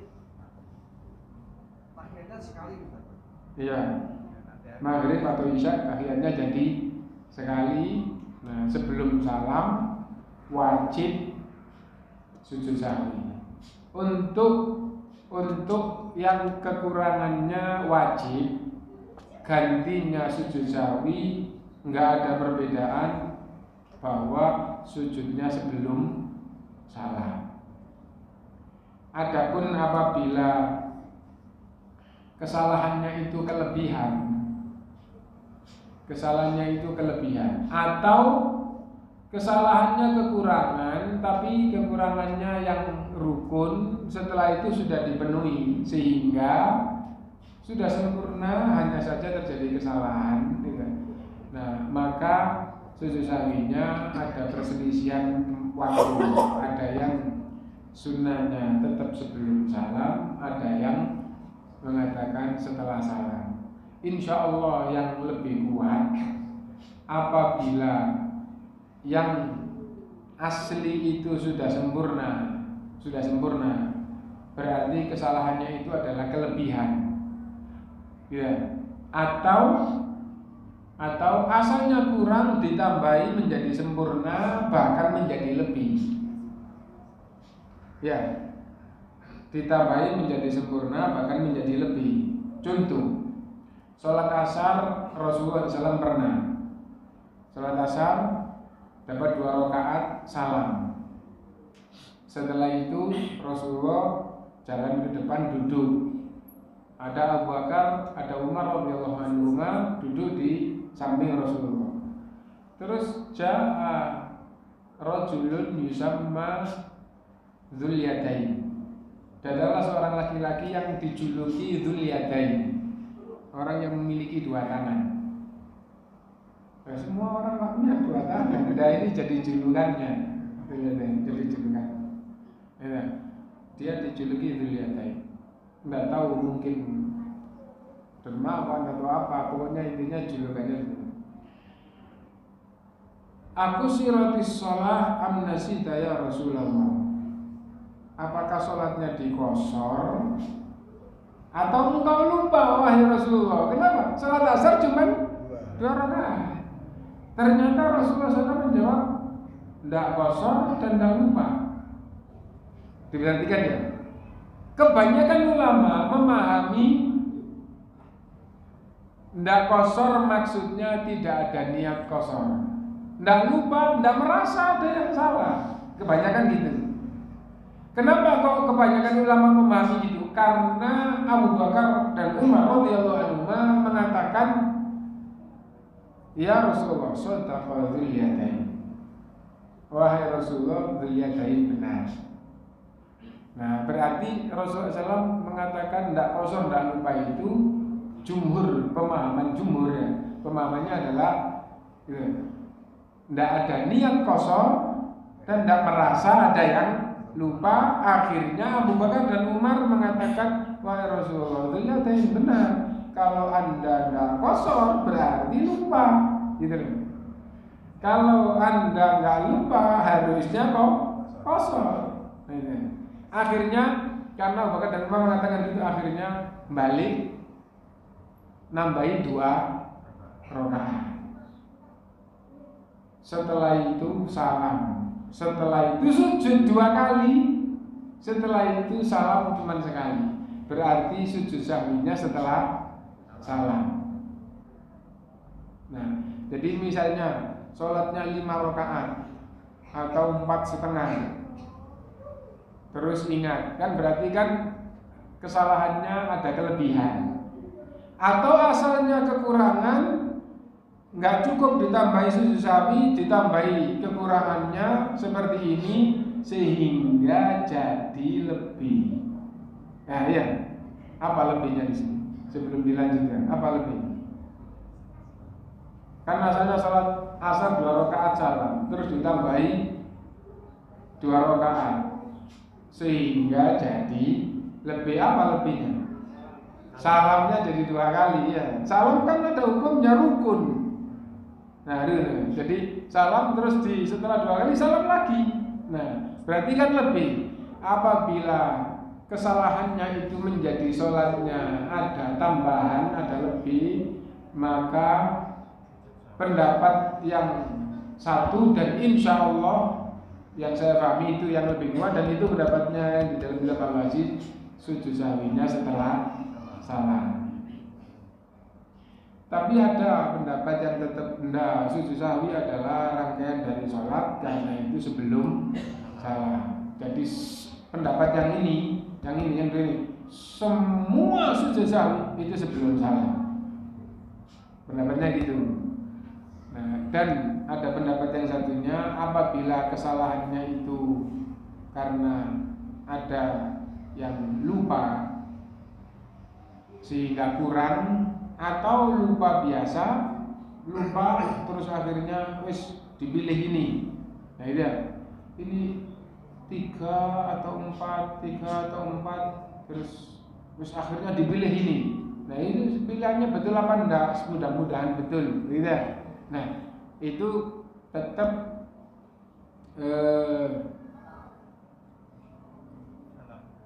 B: tahiyatnya sekali Ustaz.
A: Iya. Maghrib atau isya tahiyatnya jadi sekali. Nah, sebelum salam wajib sujud sahwi. Untuk yang kekurangannya wajib gantinya sujud sahwi, nggak ada perbedaan bahwa sujudnya sebelum salam. Adapun apabila kesalahannya itu kelebihan atau kesalahannya kekurangan, tapi kekurangannya yang rukun setelah itu sudah dipenuhi sehingga sudah sempurna, hanya saja terjadi kesalahan gitu. Nah maka sujud sahwinya ada perselisihan waktu, ada yang sunnahnya tetap sebelum salam, ada yang mengatakan setelah salam. Insya Allah yang lebih kuat apabila yang asli itu sudah sempurna, berarti kesalahannya itu adalah kelebihan, ya. Atau atau asalnya kurang ditambahi menjadi sempurna bahkan menjadi lebih. Ya, ditambahi menjadi sempurna bahkan menjadi lebih. Contoh, sholat asar Rasulullah SAW pernah. Sholat asar dapat 2 rakaat salam. Setelah itu Rasulullah jalan ke depan duduk. Ada Abu Bakar, ada Umar radhiyallahu anhu duduk di samping Rasulullah. Terus ja'a rajulun yusamma Dzul Yadain. Adalah seorang laki-laki yang dijuluki Dzul Yadain, orang yang memiliki 2 tangan. Nah, semua orang punya 2 tangan. Nah, ini jadi julukannya. Jadi julukan. Ya, dia dijuluki Dzul Yadain. Nggak tahu mungkin dermawan atau apa, pokoknya intinya julukannya itu. Aku siratis sholah amnasita ya Rasulullah. Apakah sholatnya dikosor atau engkau lupa wahai Rasulullah? Kenapa? Sholat asar cuma 2 rakaat. Ternyata Rasulullah SAW menjawab, tidak kosor dan tidak lupa. Diperhatikan ya. Kebanyakan ulama memahami ndak kosor maksudnya tidak ada niat kosor, ndak lupa, ndak merasa ada yang salah. Kebanyakan gitu. Kenapa kok kebanyakan ulama memahami gitu? Karena Abu Bakar dan Umar radhiyallahu anhu mengatakan, ya Rasulullah, shadaqa dzul yadain. Wahai Rasulullah, dzul yadain benar. Nah, berarti Rasulullah SAW mengatakan tidak kosong, tidak lupa itu jumhur, pemahaman jumhur ya. Pemahamannya adalah tidak ada niat kosong dan tidak merasa ada yang lupa. Akhirnya Abu Bakar dan Umar mengatakan, wahai Rasulullah, ternyata yang benar. Kalau Anda tidak kosong berarti lupa, gitu loh. Kalau Anda nggak lupa harusnya kok kosong. Akhirnya karena Abu Bakar dan Umar mengatakan itu, akhirnya balik nambahin 2 rakaat. Setelah itu salam. Setelah itu sujud 2 kali. Setelah itu salam cuma sekali. Berarti sujud sahwinya setelah salam. Nah, jadi misalnya sholatnya 5 rakaat atau 4,5. Terus ingat, kan berarti kan kesalahannya ada kelebihan. Atau asalnya kekurangan, nggak cukup ditambahi sujud sahwi, ditambahi kekurangannya seperti ini sehingga jadi lebih. Nah ya, apa lebihnya di sini? Sebelum dilanjutkan, apa lebih? Kan asalnya salat asar 2 rakaat salam, terus ditambahi 2 rakaat. Sehingga jadi lebih, apa lebihnya? Salamnya jadi 2 kali ya. Salam kan ada hukumnya rukun. Nah, jadi salam terus setelah 2 kali salam lagi. Nah, berarti kan lebih. Apabila kesalahannya itu menjadi sholatnya ada tambahan, ada lebih, maka pendapat yang satu dan insya Allah yang saya pahami itu yang lebih kuat, dan itu pendapatnya yang di dalam kitab Al-Wajid, sujud sahwinya setelah salam. Tapi ada pendapat yang tetap enggak, sujud sahwi adalah rangkaian dari sholat karena itu sebelum salam. Jadi pendapat yang ini semua sujud sahwi itu sebelum salam. Pendapatnya gitu. Nah, dan ada pendapat yang satunya, apabila kesalahannya itu karena ada yang lupa sehingga kurang, atau lupa biasa, lupa terus akhirnya wis dipilih ini. Nah ini 3 atau 4 terus akhirnya dipilih ini. Nah itu pilihannya betul apa enggak? Mudah-mudahan betul, gitu. Nah itu tetap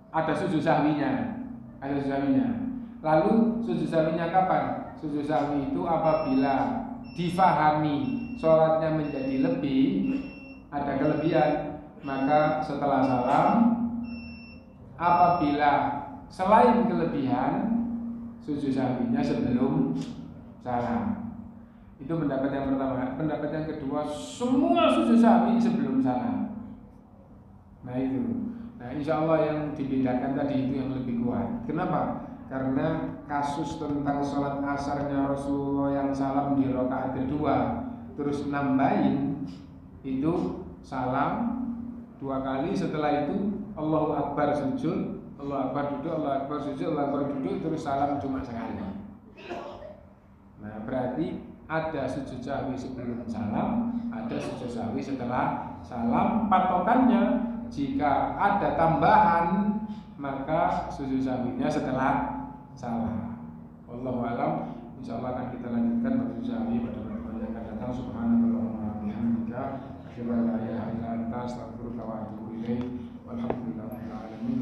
A: ada sujud sahwinya, Lalu sujud sahwinya kapan? Sujud sahwi itu apabila difahami sholatnya menjadi lebih, ada kelebihan, maka setelah salam, apabila selain kelebihan, sujud sahwinya sebelum salam. Itu pendapat yang pertama. Pendapat yang kedua, semua sujud sahwi sebelum salam. Nah itu. Nah insya Allah yang dibedakan tadi itu yang lebih kuat. Kenapa? Karena kasus tentang sholat asarnya Rasulullah yang salam di rakaat kedua terus nambahin itu salam 2 kali, setelah itu Allahu Akbar sujud, Allahu Akbar duduk, Allahu Akbar sujud, Allahu Akbar duduk, terus salam cuma sekali. Nah berarti ada sujud sahwi sebelum salam, ada sujud sahwi setelah salam. Patokannya jika ada tambahan maka sujud sahwinya setelah salam. Wallahu a'lam. Insyaallah akan kita lanjutkan sujud sahwi pada pertemuan yang akan datang. Subhanallahumma wa bihamdika, asyhadu an la ilaha illa anta, astaghfiruka wa atubu ilaik. Walhamdulillahirabbil alamin.